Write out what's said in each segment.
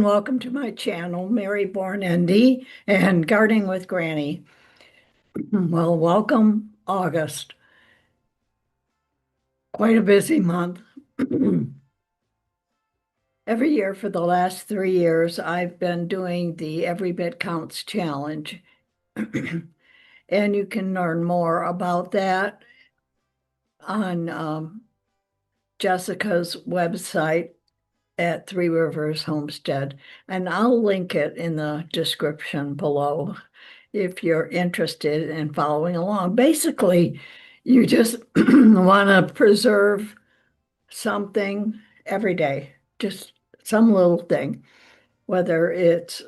and welcome to my channel, Mary Bornendi and Gardening with Granny. Well, welcome August. Quite a busy month. Every year for the last 3 years, I've been doing the Every Bit Counts Challenge. And you can learn more about that on Jessica's website at Three Rivers Homestead. And I'll link it in the description below if you're interested in following along. Basically, you just want to preserve something every day, just some little thing, whether it's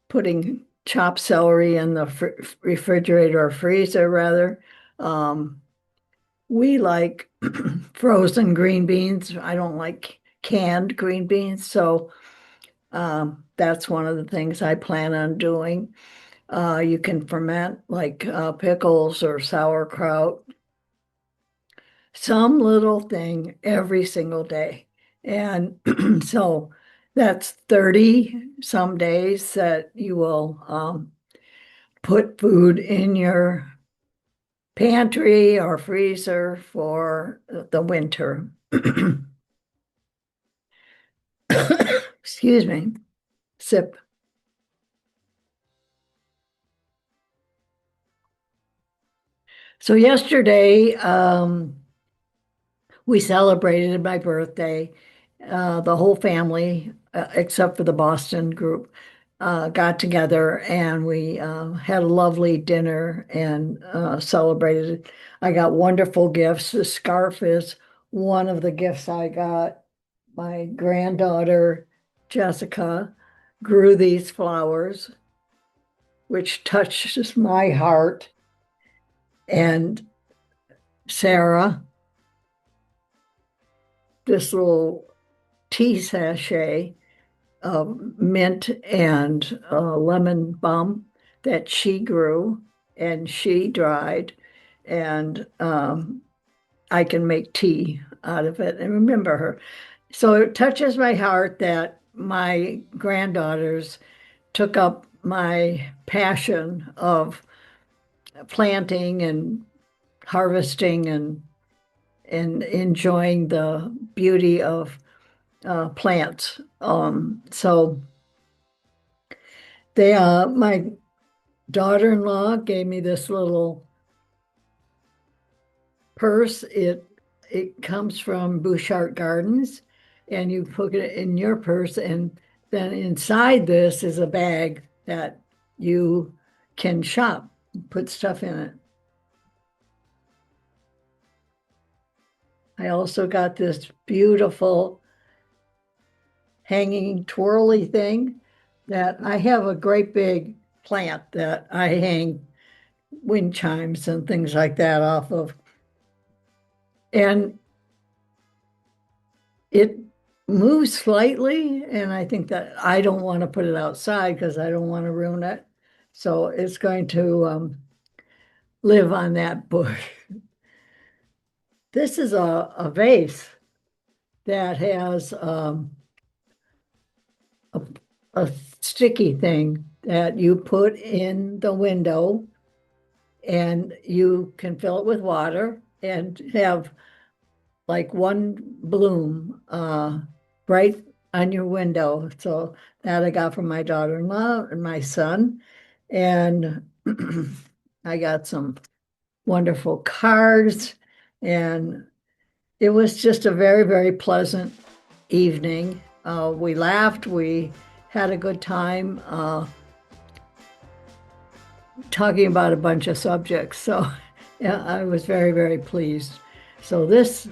putting chopped celery in the refrigerator or freezer, rather. We like frozen green beans. I don't like canned green beans, so that's one of the things I plan on doing. You can ferment like pickles or sauerkraut, some little thing every single day. And so that's 30 some days that you will put food in your pantry or freezer for the winter. Excuse me. Sip. So yesterday, we celebrated my birthday. The whole family, except for the Boston group, got together and we had a lovely dinner and celebrated. I got wonderful gifts. The scarf is one of the gifts I got. My granddaughter, Jessica, grew these flowers, which touches my heart. And Sarah, this little tea sachet of mint and lemon balm that she grew and she dried, and I can make tea out of it and remember her. So it touches my heart that my granddaughters took up my passion of planting and harvesting and enjoying the beauty of plants. So my daughter-in-law gave me this little purse. It comes from Bouchard Gardens, and you put it in your purse, and then inside this is a bag that you can shop, put stuff in it. I also got this beautiful hanging twirly thing that I have a great big plant that I hang wind chimes and things like that off of. And it moves slightly, and I think that I don't want to put it outside because I don't want to ruin it. So it's going to live on that bush. This is a vase that has a sticky thing that you put in the window, and you can fill it with water and have like one bloom right on your window. So that I got from my daughter-in-law and my son. And I got some wonderful cards, and it was just a very, very pleasant evening. We laughed, we had a good time talking about a bunch of subjects. So yeah, I was very, very pleased. So this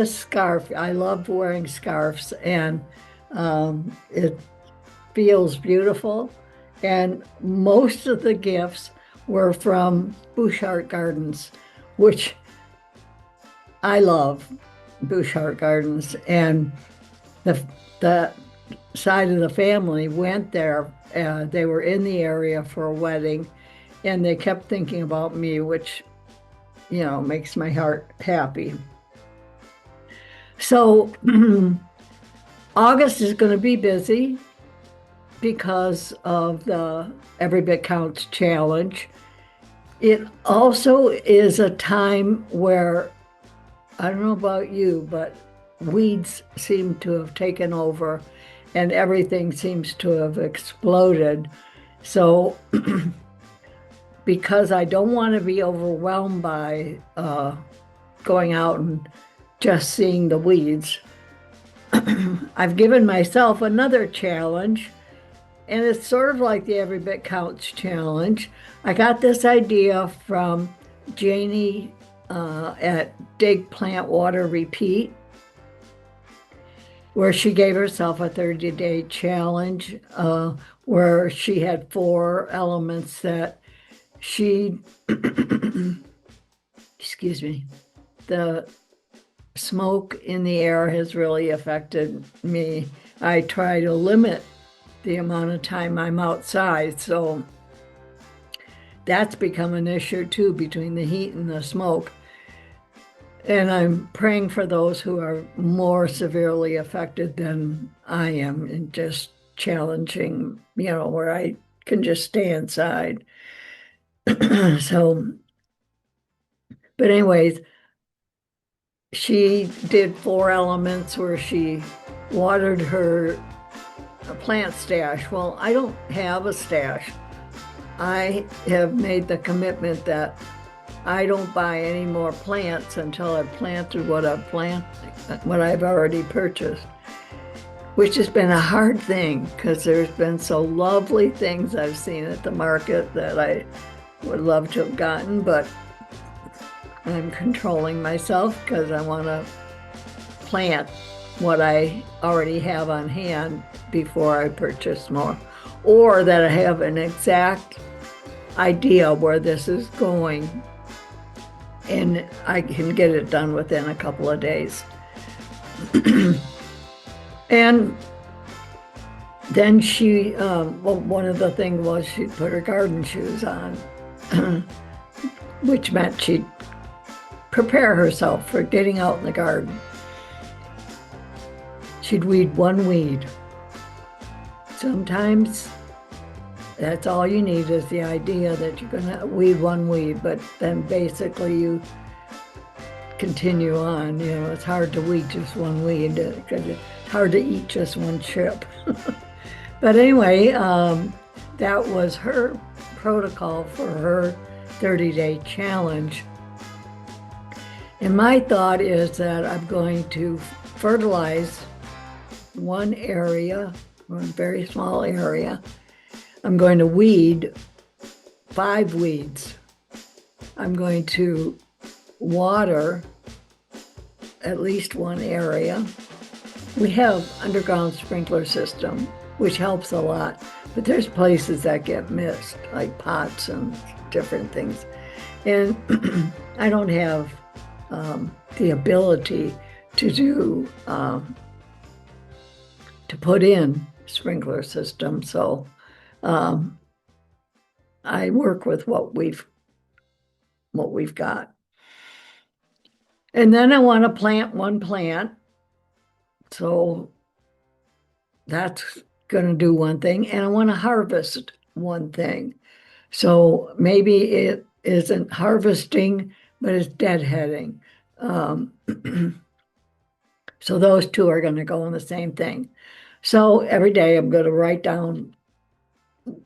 scarf, I love wearing scarves, and it feels beautiful. And most of the gifts were from Bouchard Gardens, which I love Bouchard Gardens. And the side of the family went there. They were in the area for a wedding, and they kept thinking about me, which, makes my heart happy. So August is going to be busy because of the Every Bit Counts challenge. It also is a time where, I don't know about you, but weeds seem to have taken over and everything seems to have exploded. So, because I don't want to be overwhelmed by going out and just seeing the weeds, I've given myself another challenge, and it's sort of like the Every Bit Counts challenge. I got this idea from Janie at Dig Plant Water Repeat, where she gave herself a 30-day challenge where she had 4 elements that she, excuse me, the smoke in the air has really affected me. I try to limit the amount of time I'm outside, so that's become an issue too, between the heat and the smoke. And I'm praying for those who are more severely affected than I am, and just challenging, where I can just stay inside. So, but anyways, she did 4 elements where she watered her plant stash. Well, I don't have a stash. I have made the commitment that I don't buy any more plants until I've planted what I've already purchased, which has been a hard thing because there's been so lovely things I've seen at the market that I would love to have gotten, but I'm controlling myself because I want to plant what I already have on hand before I purchase more, or that I have an exact idea where this is going and I can get it done within a couple of days. And then she, one of the things was she put her garden shoes on, which meant she'd prepare herself for getting out in the garden. She'd weed 1 weed. Sometimes that's all you need, is the idea that you're going to weed 1 weed, but then basically you continue on. It's hard to weed just 1 weed because it's hard to eat just 1 chip. But anyway, that was her protocol for her 30-day challenge. And my thought is that I'm going to fertilize 1 area, or a very small area. I'm going to weed 5 weeds. I'm going to water at least 1 area. We have underground sprinkler system, which helps a lot, but there's places that get missed, like pots and different things. And I don't have the ability to do, to put in sprinkler system. So I work with what we've got. And then I want to plant 1 plant. So that's going to do 1 thing. And I want to harvest 1 thing. So maybe it isn't harvesting, but it's deadheading. So those 2 are going to go in the same thing. So every day I'm going to write down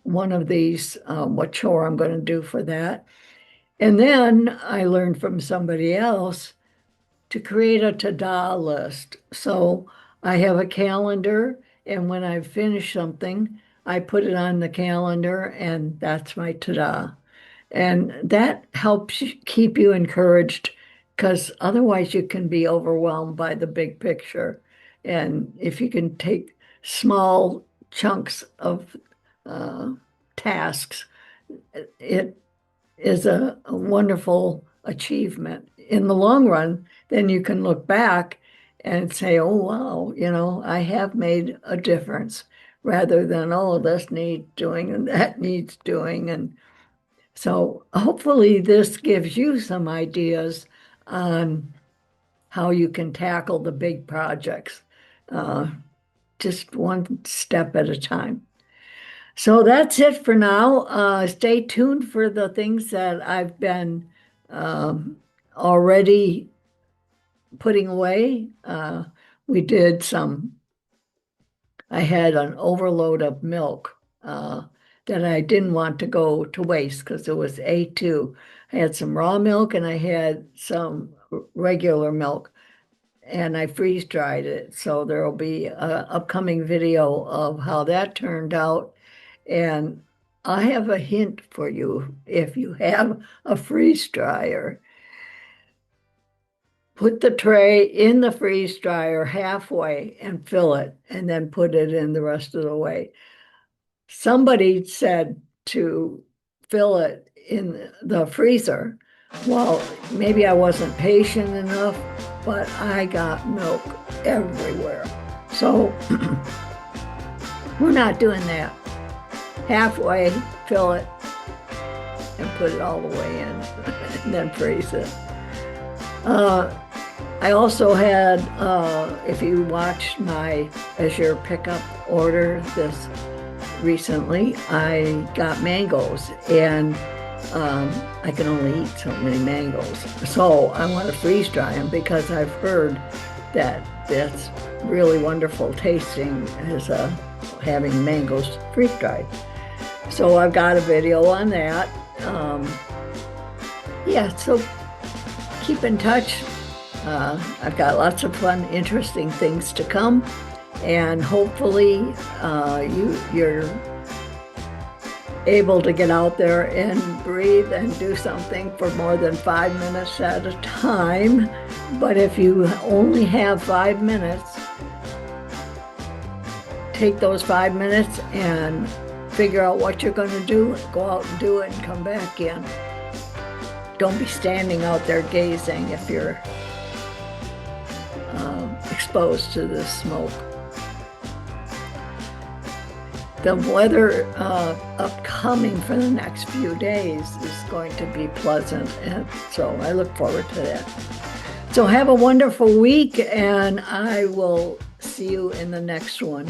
one of these, what chore I'm going to do for that. And then I learned from somebody else to create a ta-da list. So I have a calendar, and when I finish something, I put it on the calendar, and that's my ta-da. And that helps keep you encouraged, because otherwise you can be overwhelmed by the big picture. And if you can take small chunks of tasks, it is a wonderful achievement. In the long run, then you can look back and say, oh, wow, I have made a difference, rather than, oh, this needs doing and that needs doing. And so hopefully this gives you some ideas on how you can tackle the big projects. just one step at a time. So that's it for now. Stay tuned for the things that I've been already putting away. We did some, I had an overload of milk that I didn't want to go to waste because it was A2. I had some raw milk and I had some regular milk, and I freeze dried it. So there will be an upcoming video of how that turned out. And I have a hint for you. If you have a freeze dryer, put the tray in the freeze dryer halfway and fill it, and then put it in the rest of the way. Somebody said to fill it in the freezer. Well, maybe I wasn't patient enough, but I got milk everywhere. So we're not doing that. Halfway, fill it, and put it all the way in, and then freeze it. I also had, if you watched my Azure pickup order this recently, I got mangoes, and I can only eat so many mangoes. So I want to freeze dry them because I've heard that that's really wonderful tasting as having mangoes freeze dried. So I've got a video on that. Yeah, so keep in touch. I've got lots of fun, interesting things to come, and hopefully you're able to get out there and breathe and do something for more than 5 minutes at a time. But if you only have 5 minutes, take those 5 minutes and figure out what you're going to do, go out and do it, and come back in. Don't be standing out there gazing if you're exposed to the smoke. The weather upcoming for the next few days is going to be pleasant, and so I look forward to that. So have a wonderful week, and I will see you in the next one.